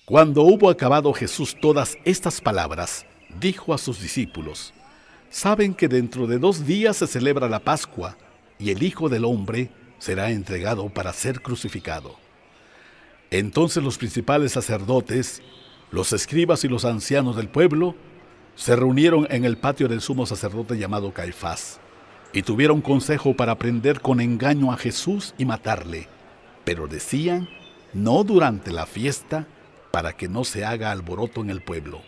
Cuando hubo acabado Jesús todas estas palabras, dijo a sus discípulos: «Saben que dentro de 2 días se celebra la Pascua, y el Hijo del Hombre será entregado para ser crucificado». Entonces los principales sacerdotes, los escribas y los ancianos del pueblo se reunieron en el patio del sumo sacerdote llamado Caifás, y tuvieron consejo para prender con engaño a Jesús y matarle, pero decían: «No durante la fiesta, para que no se haga alboroto en el pueblo».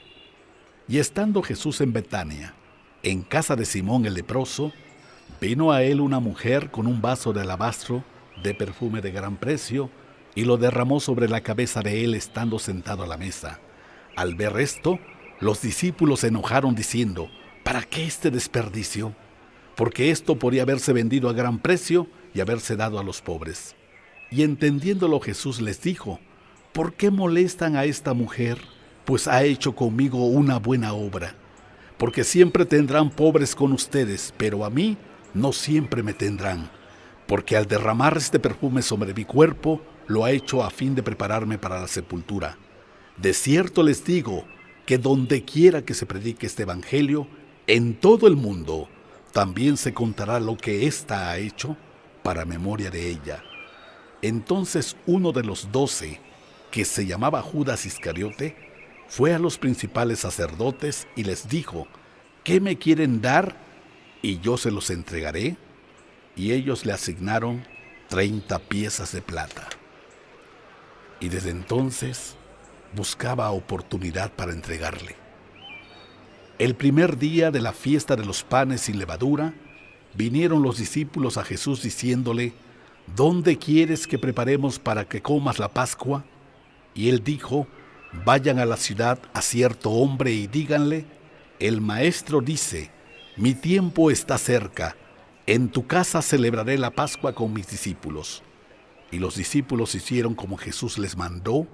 Y estando Jesús en Betania, en casa de Simón el leproso, vino a él una mujer con un vaso de alabastro de perfume de gran precio, y lo derramó sobre la cabeza de él estando sentado a la mesa. Al ver esto, los discípulos se enojaron diciendo: «¿Para qué este desperdicio? Porque esto podía haberse vendido a gran precio y haberse dado a los pobres». Y entendiéndolo Jesús les dijo: «¿Por qué molestan a esta mujer? Pues ha hecho conmigo una buena obra. Porque siempre tendrán pobres con ustedes, pero a mí no siempre me tendrán. Porque al derramar este perfume sobre mi cuerpo, lo ha hecho a fin de prepararme para la sepultura. De cierto les digo que donde quiera que se predique este evangelio, en todo el mundo, también se contará lo que ésta ha hecho para memoria de ella». Entonces uno de los 12, que se llamaba Judas Iscariote, fue a los principales sacerdotes y les dijo: «¿Qué me quieren dar? Y yo se los entregaré». Y ellos le asignaron 30 piezas de plata. Y desde entonces buscaba oportunidad para entregarle. El primer día de la fiesta de los panes sin levadura, vinieron los discípulos a Jesús diciéndole: «¿Dónde quieres que preparemos para que comas la Pascua?». Y él dijo: «Vayan a la ciudad a cierto hombre y díganle: el maestro dice: mi tiempo está cerca, en tu casa celebraré la Pascua con mis discípulos». Y los discípulos hicieron como Jesús les mandó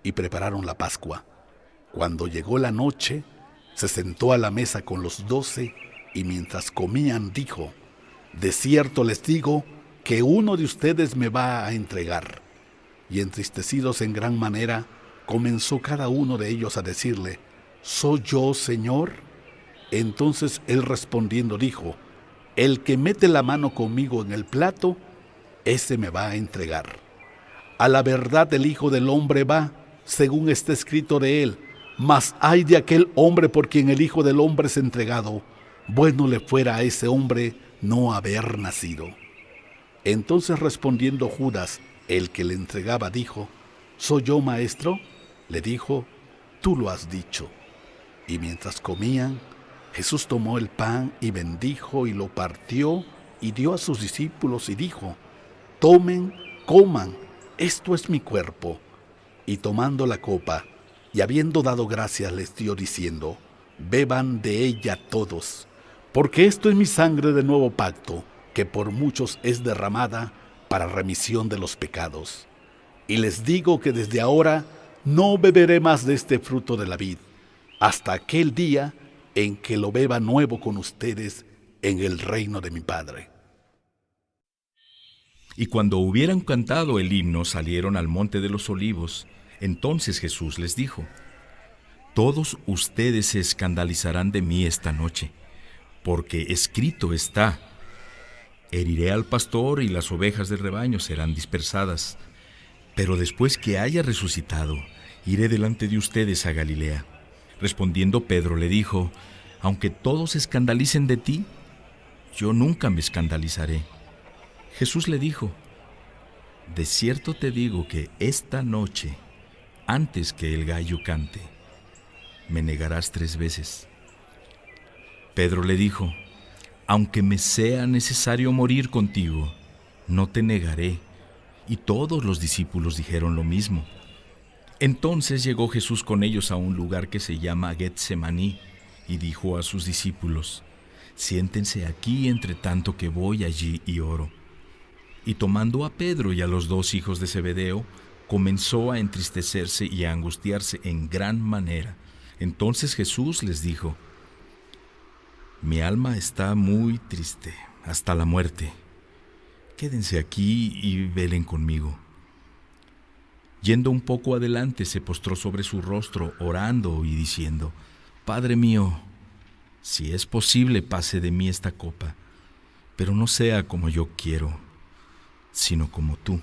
y prepararon la Pascua. Cuando llegó la noche, se sentó a la mesa con los 12 y mientras comían dijo: «De cierto les digo que uno de ustedes me va a entregar». Y entristecidos en gran manera, comenzó cada uno de ellos a decirle: «¿Soy yo, Señor?». Entonces él respondiendo dijo: «El que mete la mano conmigo en el plato, ese me va a entregar. A la verdad el Hijo del Hombre va, según está escrito de él, mas ay de aquel hombre por quien el Hijo del Hombre es entregado. Bueno le fuera a ese hombre no haber nacido». Entonces respondiendo Judas, el que le entregaba, dijo: «¿Soy yo, maestro?». Le dijo: «Tú lo has dicho». Y mientras comían, Jesús tomó el pan y bendijo y lo partió y dio a sus discípulos y dijo: «Tomen, coman, esto es mi cuerpo». Y tomando la copa y habiendo dado gracias, les dio diciendo: «Beban de ella todos, porque esto es mi sangre del nuevo pacto, que por muchos es derramada para remisión de los pecados. Y les digo que desde ahora no beberé más de este fruto de la vid, hasta aquel día en que lo beba nuevo con ustedes en el reino de mi Padre». Y cuando hubieran cantado el himno, salieron al monte de los olivos. Entonces Jesús les dijo: «Todos ustedes se escandalizarán de mí esta noche, porque escrito está: heriré al pastor y las ovejas del rebaño serán dispersadas. Pero después que haya resucitado, iré delante de ustedes a Galilea». Respondiendo Pedro le dijo: «Aunque todos se escandalicen de ti, yo nunca me escandalizaré». Jesús le dijo: «De cierto te digo que esta noche, antes que el gallo cante, me negarás 3 veces». Pedro le dijo: «Aunque me sea necesario morir contigo, no te negaré». Y todos los discípulos dijeron lo mismo. Entonces llegó Jesús con ellos a un lugar que se llama Getsemaní y dijo a sus discípulos: «Siéntense aquí entre tanto que voy allí y oro». Y tomando a Pedro y a los 2 hijos de Zebedeo, comenzó a entristecerse y a angustiarse en gran manera. Entonces Jesús les dijo: «Mi alma está muy triste, hasta la muerte. Quédense aquí y velen conmigo». Yendo un poco adelante, se postró sobre su rostro, orando y diciendo: Padre mío, si es posible, pase de mí esta copa, pero no sea como yo quiero, sino como tú.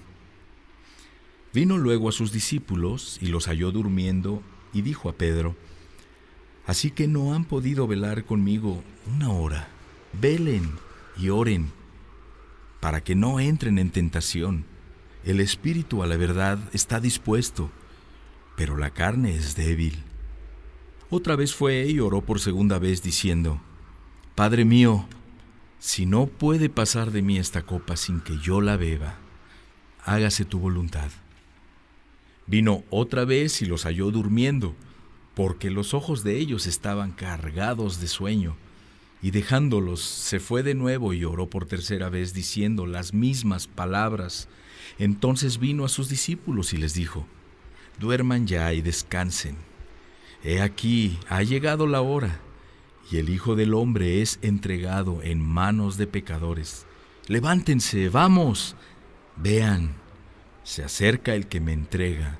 Vino luego a sus discípulos y los halló durmiendo, y dijo a Pedro: Así que no han podido velar conmigo una hora. Velen y oren, para que no entren en tentación. El espíritu, a la verdad, está dispuesto, pero la carne es débil. Otra vez fue y oró por segunda vez, diciendo: Padre mío, si no puede pasar de mí esta copa sin que yo la beba, hágase tu voluntad. Vino otra vez y los halló durmiendo, porque los ojos de ellos estaban cargados de sueño. Y dejándolos, se fue de nuevo y oró por tercera vez, diciendo las mismas palabras. Entonces vino a sus discípulos y les dijo: Duerman ya y descansen. He aquí, ha llegado la hora, y el Hijo del Hombre es entregado en manos de pecadores. Levántense, vamos, vean, se acerca el que me entrega.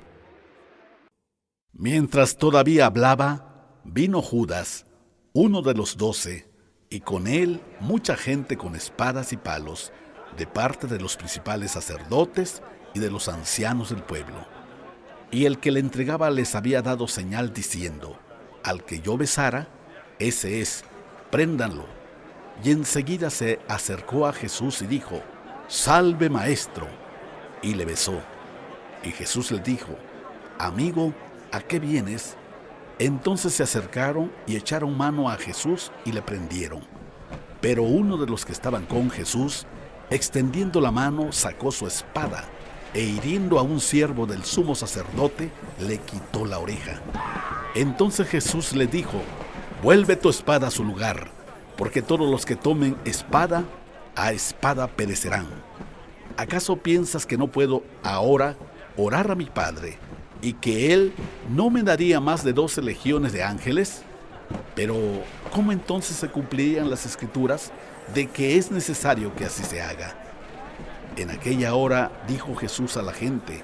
Mientras todavía hablaba, vino Judas, uno de los 12, y con él mucha gente con espadas y palos, de parte de los principales sacerdotes y de los ancianos del pueblo. Y el que le entregaba les había dado señal diciendo: Al que yo besara, ese es, préndanlo. Y enseguida se acercó a Jesús y dijo: Salve, maestro. Y le besó. Y Jesús le dijo: Amigo, ¿a qué vienes? Entonces se acercaron y echaron mano a Jesús y le prendieron. Pero uno de los que estaban con Jesús, extendiendo la mano, sacó su espada, e hiriendo a un siervo del sumo sacerdote, le quitó la oreja. Entonces Jesús le dijo: Vuelve tu espada a su lugar, porque todos los que tomen espada, a espada perecerán. ¿Acaso piensas que no puedo ahora orar a mi Padre, y que Él no me daría más de 12 legiones de ángeles? Pero, ¿cómo entonces se cumplirían las Escrituras de que es necesario que así se haga? En aquella hora dijo Jesús a la gente: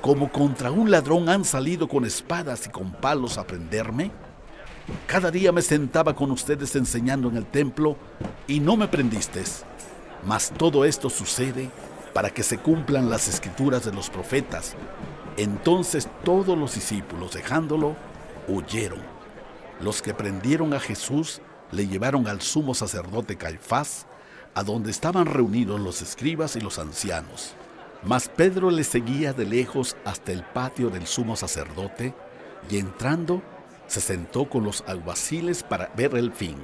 ¿Como contra un ladrón han salido con espadas y con palos a prenderme? Cada día me sentaba con ustedes enseñando en el templo, y no me prendisteis. Mas todo esto sucede para que se cumplan las Escrituras de los profetas. Entonces todos los discípulos, dejándolo, huyeron. Los que prendieron a Jesús le llevaron al sumo sacerdote Caifás, a donde estaban reunidos los escribas y los ancianos. Mas Pedro le seguía de lejos hasta el patio del sumo sacerdote, y entrando, se sentó con los alguaciles para ver el fin.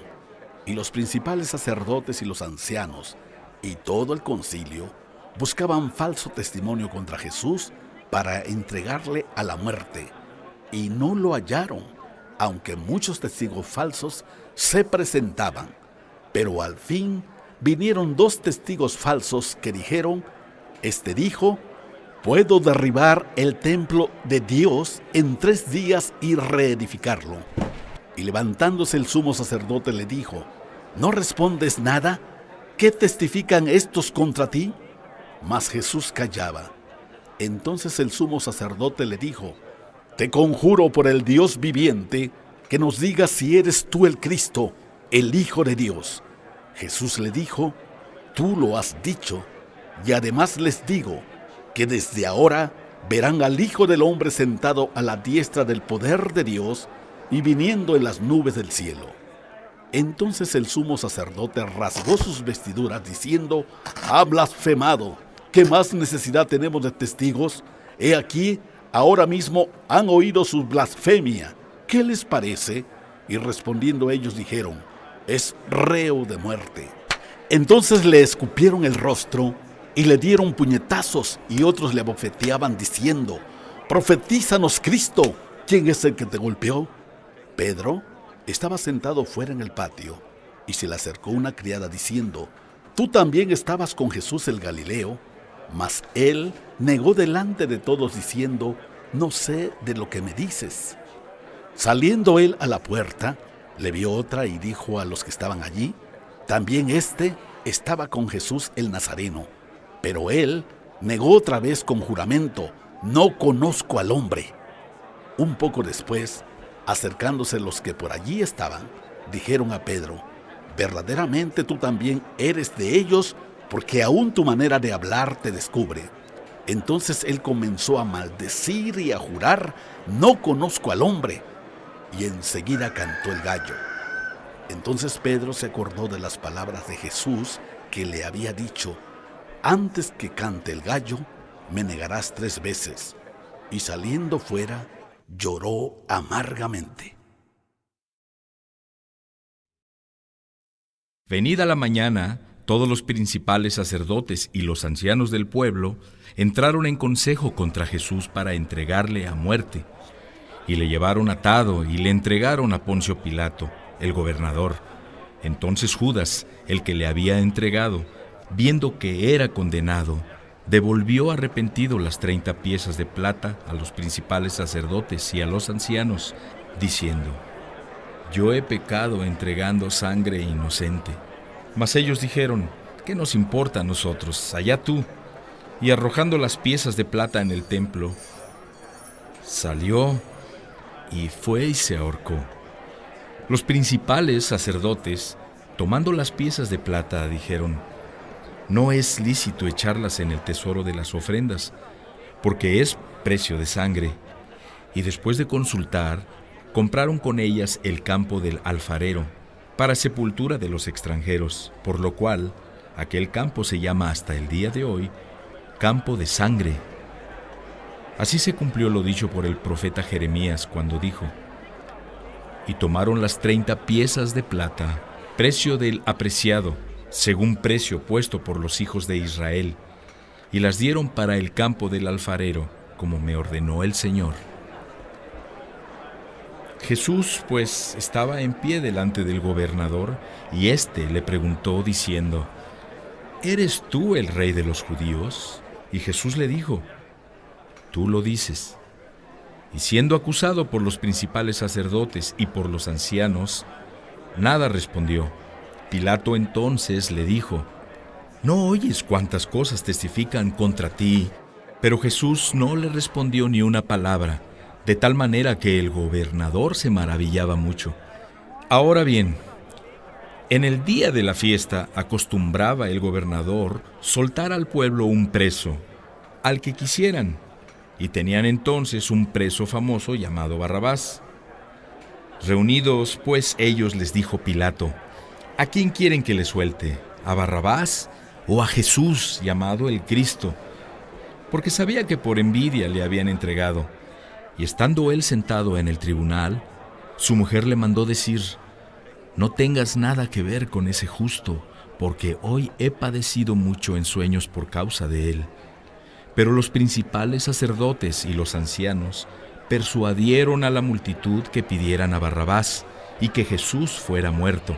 Y los principales sacerdotes y los ancianos, y todo el concilio, buscaban falso testimonio contra Jesús para entregarle a la muerte, y no lo hallaron, aunque muchos testigos falsos se presentaban. Pero al fin vinieron 2 testigos falsos que dijeron: Este dijo: Puedo derribar el templo de Dios en 3 días y reedificarlo. Y levantándose el sumo sacerdote le dijo: ¿No respondes nada? ¿Qué testifican estos contra ti? Mas Jesús callaba. Entonces el sumo sacerdote le dijo: Te conjuro por el Dios viviente, que nos digas si eres tú el Cristo, el Hijo de Dios. Jesús le dijo: Tú lo has dicho, y además les digo que desde ahora verán al Hijo del Hombre sentado a la diestra del poder de Dios y viniendo en las nubes del cielo. Entonces el sumo sacerdote rasgó sus vestiduras diciendo: Ha blasfemado. ¿Qué más necesidad tenemos de testigos? He aquí, ahora mismo han oído su blasfemia. ¿Qué les parece? Y respondiendo ellos dijeron: Es reo de muerte. Entonces le escupieron el rostro y le dieron puñetazos, y otros le abofeteaban diciendo: Profetízanos, Cristo, ¿quién es el que te golpeó? Pedro estaba sentado fuera en el patio, y se le acercó una criada diciendo: Tú también estabas con Jesús el Galileo. Mas él negó delante de todos diciendo: No sé de lo que me dices. Saliendo él a la puerta, le vio otra y dijo a los que estaban allí: También éste estaba con Jesús el Nazareno. Pero él negó otra vez con juramento: no conozco al hombre. Un poco después, acercándose los que por allí estaban, dijeron a Pedro: verdaderamente tú también eres de ellos, porque aún tu manera de hablar te descubre. Entonces él comenzó a maldecir y a jurar: no conozco al hombre. Y enseguida cantó el gallo. Entonces Pedro se acordó de las palabras de Jesús que le había dicho: antes que cante el gallo, me negarás 3 veces. Y saliendo fuera, lloró amargamente. Venida la mañana, todos los principales sacerdotes y los ancianos del pueblo entraron en consejo contra Jesús para entregarle a muerte. Y le llevaron atado y le entregaron a Poncio Pilato, el gobernador. Entonces Judas, el que le había entregado, viendo que era condenado, devolvió arrepentido las 30 piezas de plata a los principales sacerdotes y a los ancianos, diciendo: yo he pecado entregando sangre inocente. Mas ellos dijeron: ¿qué nos importa a nosotros? Allá tú. Y arrojando las piezas de plata en el templo, salió y fue y se ahorcó. Los principales sacerdotes, tomando las piezas de plata, dijeron: no es lícito echarlas en el tesoro de las ofrendas, porque es precio de sangre. Y después de consultar, compraron con ellas el campo del alfarero, para sepultura de los extranjeros, por lo cual aquel campo se llama hasta el día de hoy campo de sangre. Así se cumplió lo dicho por el profeta Jeremías cuando dijo: y tomaron las 30 piezas de plata, precio del apreciado, según precio puesto por los hijos de Israel, y las dieron para el campo del alfarero, como me ordenó el Señor. Jesús, pues, estaba en pie delante del gobernador, y éste le preguntó diciendo: ¿eres tú el rey de los judíos? Y Jesús le dijo: tú lo dices. Y siendo acusado por los principales sacerdotes y por los ancianos, nada respondió. Pilato entonces le dijo: ¿no oyes cuántas cosas testifican contra ti? Pero Jesús no le respondió ni una palabra, de tal manera que el gobernador se maravillaba mucho. Ahora bien, en el día de la fiesta acostumbraba el gobernador soltar al pueblo un preso, al que quisieran, y tenían entonces un preso famoso llamado Barrabás. Reunidos, pues, ellos, les dijo Pilato: ¿a quién quieren que le suelte? ¿A Barrabás o a Jesús, llamado el Cristo? Porque sabía que por envidia le habían entregado. Y estando él sentado en el tribunal, su mujer le mandó decir: no tengas nada que ver con ese justo, porque hoy he padecido mucho en sueños por causa de él. Pero los principales sacerdotes y los ancianos persuadieron a la multitud que pidieran a Barrabás y que Jesús fuera muerto.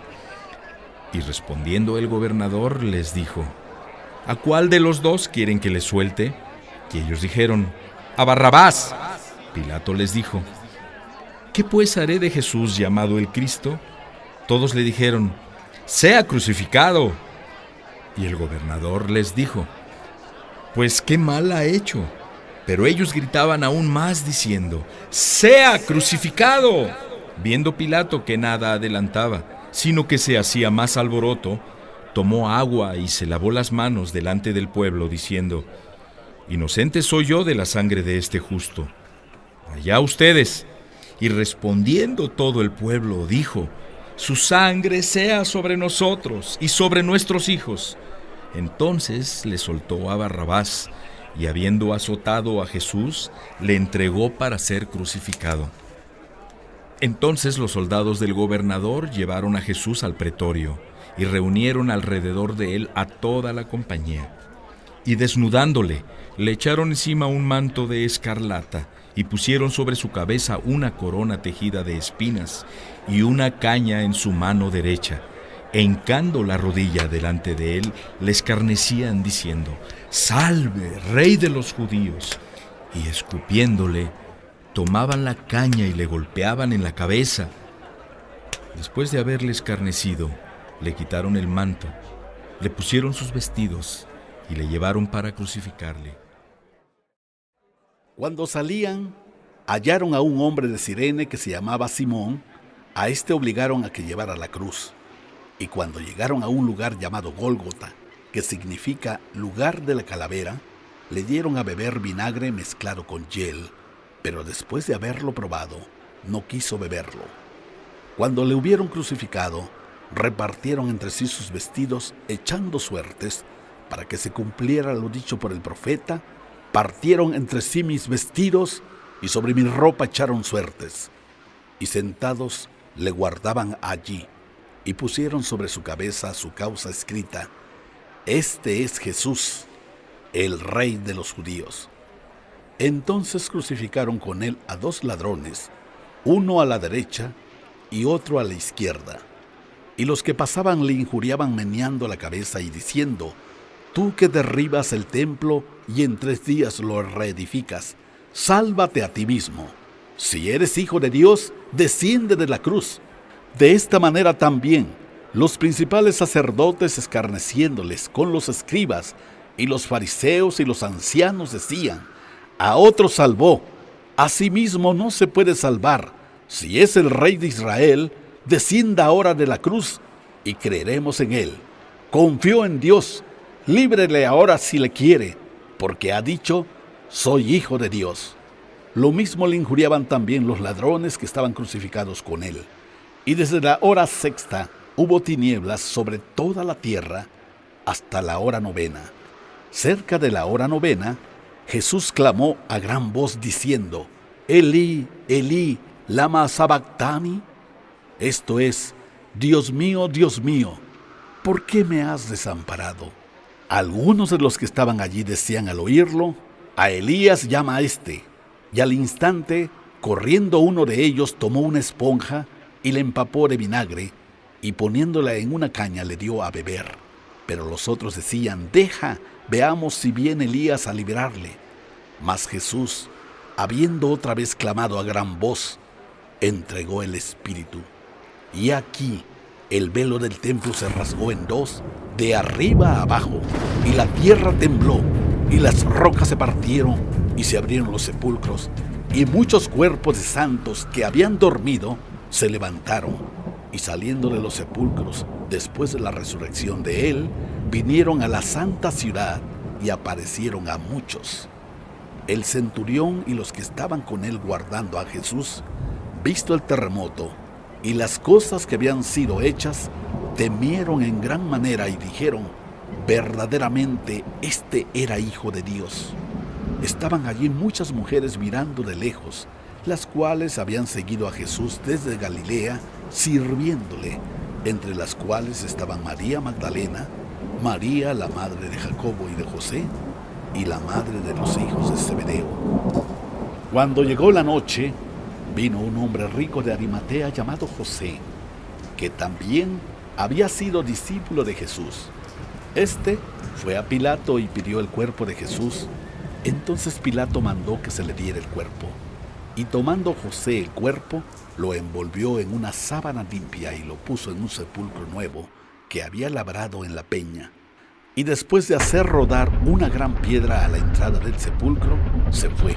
Y respondiendo el gobernador les dijo: ¿a cuál de los dos quieren que le suelte? Y ellos dijeron: a Barrabás. Pilato les dijo: ¿qué pues haré de Jesús llamado el Cristo? Todos le dijeron: sea crucificado. Y el gobernador les dijo: pues qué mal ha hecho. Pero ellos gritaban aún más diciendo: sea crucificado. Viendo Pilato que nada adelantaba, sino que se hacía más alboroto, tomó agua y se lavó las manos delante del pueblo, diciendo: inocente soy yo de la sangre de este justo. Allá ustedes. Y respondiendo todo el pueblo, dijo: su sangre sea sobre nosotros y sobre nuestros hijos. Entonces le soltó a Barrabás, y habiendo azotado a Jesús, le entregó para ser crucificado. Entonces los soldados del gobernador llevaron a Jesús al pretorio, y reunieron alrededor de él a toda la compañía. Y desnudándole, le echaron encima un manto de escarlata, y pusieron sobre su cabeza una corona tejida de espinas, y una caña en su mano derecha. E hincando la rodilla delante de él, le escarnecían diciendo: ¡salve, rey de los judíos! Y escupiéndole, tomaban la caña y le golpeaban en la cabeza. Después de haberle escarnecido, le quitaron el manto, le pusieron sus vestidos y le llevaron para crucificarle. Cuando salían, hallaron a un hombre de Cirene que se llamaba Simón. A este obligaron a que llevara la cruz. Y cuando llegaron a un lugar llamado Gólgota, que significa lugar de la calavera, le dieron a beber vinagre mezclado con hiel, pero después de haberlo probado, no quiso beberlo. Cuando le hubieron crucificado, repartieron entre sí sus vestidos, echando suertes, para que se cumpliera lo dicho por el profeta: partieron entre sí mis vestidos, y sobre mi ropa echaron suertes. Y sentados le guardaban allí, y pusieron sobre su cabeza su causa escrita: Este es Jesús, el Rey de los judíos. Entonces crucificaron con él a 2 ladrones, uno a la derecha y otro a la izquierda. Y los que pasaban le injuriaban meneando la cabeza y diciendo: Tú que derribas el templo y en 3 días lo reedificas, sálvate a ti mismo. Si eres hijo de Dios, desciende de la cruz. De esta manera también los principales sacerdotes, escarneciéndoles con los escribas y los fariseos y los ancianos, decían: A otro salvó, a sí mismo no se puede salvar. Si es el Rey de Israel, descienda ahora de la cruz y creeremos en él. Confió en Dios, líbrele ahora si le quiere, porque ha dicho: Soy hijo de Dios. Lo mismo le injuriaban también los ladrones que estaban crucificados con él. Y desde la hora 6 hubo tinieblas sobre toda la tierra hasta la hora 9. Cerca de la hora 9, Jesús clamó a gran voz diciendo: Elí, Elí, lama sabactani. Esto es: Dios mío, ¿por qué me has desamparado? Algunos de los que estaban allí decían al oírlo: A Elías llama a este. Y al instante, corriendo uno de ellos, tomó una esponja y le empapó de vinagre, y poniéndola en una caña le dio a beber. Pero los otros decían: Deja, veamos si viene Elías a liberarle. Mas Jesús, habiendo otra vez clamado a gran voz, entregó el espíritu. Y aquí el velo del templo se rasgó en 2, de arriba a abajo, y la tierra tembló, y las rocas se partieron, y se abrieron los sepulcros, y muchos cuerpos de santos que habían dormido se levantaron, y saliendo de los sepulcros después de la resurrección de él, vinieron a la santa ciudad y aparecieron a muchos. El centurión y los que estaban con él guardando a Jesús, visto el terremoto y las cosas que habían sido hechas, temieron en gran manera y dijeron: verdaderamente este era hijo de Dios. Estaban allí muchas mujeres mirando de lejos, las cuales habían seguido a Jesús desde Galilea, sirviéndole, entre las cuales estaban María Magdalena, María la madre de Jacobo y de José, y la madre de los hijos de Zebedeo. Cuando llegó la noche, vino un hombre rico de Arimatea llamado José, que también había sido discípulo de Jesús. Este fue a Pilato y pidió el cuerpo de Jesús. Entonces Pilato mandó que se le diera el cuerpo, y tomando José el cuerpo, lo envolvió en una sábana limpia y lo puso en un sepulcro nuevo que había labrado en la peña. Y después de hacer rodar una gran piedra a la entrada del sepulcro, se fue.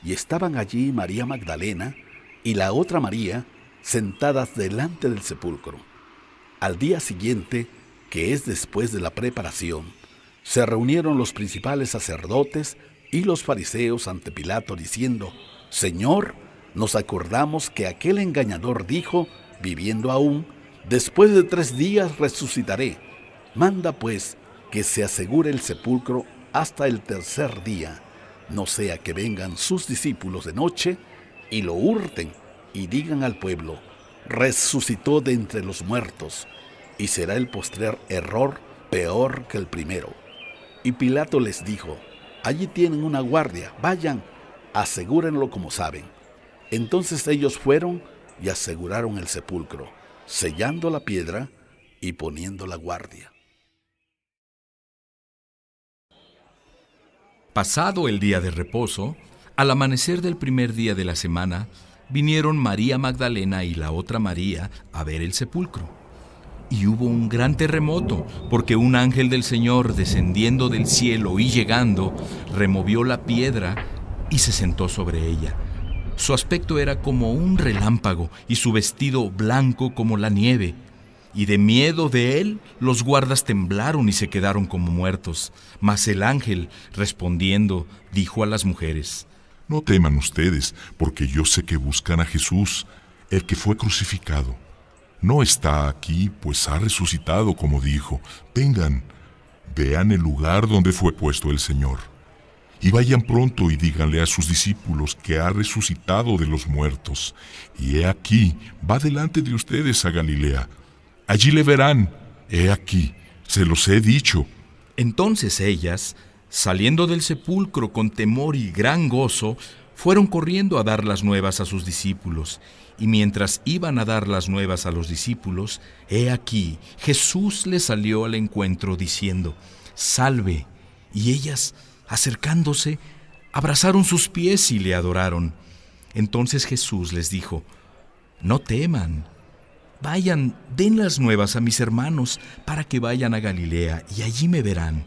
Y estaban allí María Magdalena y la otra María sentadas delante del sepulcro. Al día siguiente, que es después de la preparación, se reunieron los principales sacerdotes y los fariseos ante Pilato diciendo: Señor, nos acordamos que aquel engañador dijo, viviendo aún: después de 3 días resucitaré. Manda pues que se asegure el sepulcro hasta el 3er día, no sea que vengan sus discípulos de noche y lo hurten y digan al pueblo: resucitó de entre los muertos, y será el postrer error peor que el primero. Y Pilato les dijo: allí tienen una guardia, vayan, asegúrenlo como saben. Entonces ellos fueron y aseguraron el sepulcro, sellando la piedra y poniendo la guardia. Pasado el día de reposo, al amanecer del primer día de la semana, vinieron María Magdalena y la otra María a ver el sepulcro. Y hubo un gran terremoto, porque un ángel del Señor, descendiendo del cielo y llegando, removió la piedra y se sentó sobre ella. Su aspecto era como un relámpago y su vestido blanco como la nieve. Y de miedo de él, los guardas temblaron y se quedaron como muertos. Mas el ángel, respondiendo, dijo a las mujeres: No teman ustedes, porque yo sé que buscan a Jesús, el que fue crucificado. No está aquí, pues ha resucitado, como dijo. Vengan, vean el lugar donde fue puesto el Señor. Y vayan pronto y díganle a sus discípulos que ha resucitado de los muertos. Y he aquí, va delante de ustedes a Galilea. Allí le verán. He aquí, se los he dicho. Entonces ellas, saliendo del sepulcro con temor y gran gozo, fueron corriendo a dar las nuevas a sus discípulos. Y mientras iban a dar las nuevas a los discípulos, he aquí, Jesús les salió al encuentro diciendo: Salve. Y ellas, acercándose, abrazaron sus pies y le adoraron. Entonces Jesús les dijo: No teman. Vayan, den las nuevas a mis hermanos, para que vayan a Galilea, y allí me verán.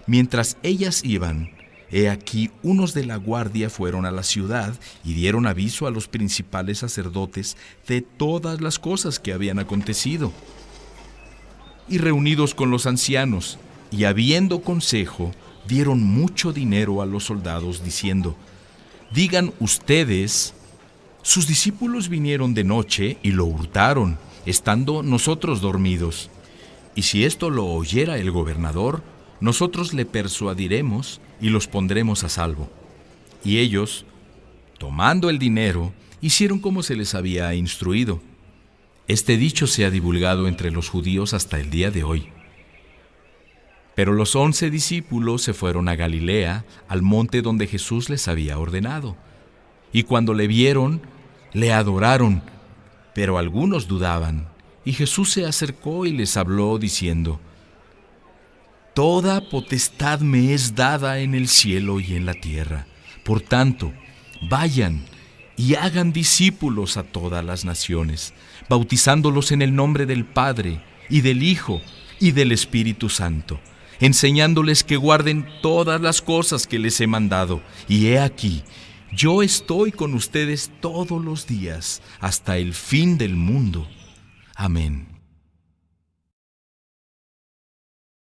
Mientras ellas iban, he aquí unos de la guardia fueron a la ciudad y dieron aviso a los principales sacerdotes de todas las cosas que habían acontecido. Y reunidos con los ancianos, y habiendo consejo, dieron mucho dinero a los soldados, diciendo: Digan ustedes, sus discípulos vinieron de noche y lo hurtaron, estando nosotros dormidos. Y si esto lo oyera el gobernador, nosotros le persuadiremos y los pondremos a salvo. Y ellos, tomando el dinero, hicieron como se les había instruido. Este dicho se ha divulgado entre los judíos hasta el día de hoy. Pero los 11 discípulos se fueron a Galilea, al monte donde Jesús les había ordenado. Y cuando le vieron, le adoraron, pero algunos dudaban. Y Jesús se acercó y les habló, diciendo: Toda potestad me es dada en el cielo y en la tierra. Por tanto, vayan y hagan discípulos a todas las naciones, bautizándolos en el nombre del Padre, y del Hijo, y del Espíritu Santo, enseñándoles que guarden todas las cosas que les he mandado. Y he aquí, yo estoy con ustedes todos los días, hasta el fin del mundo. Amén.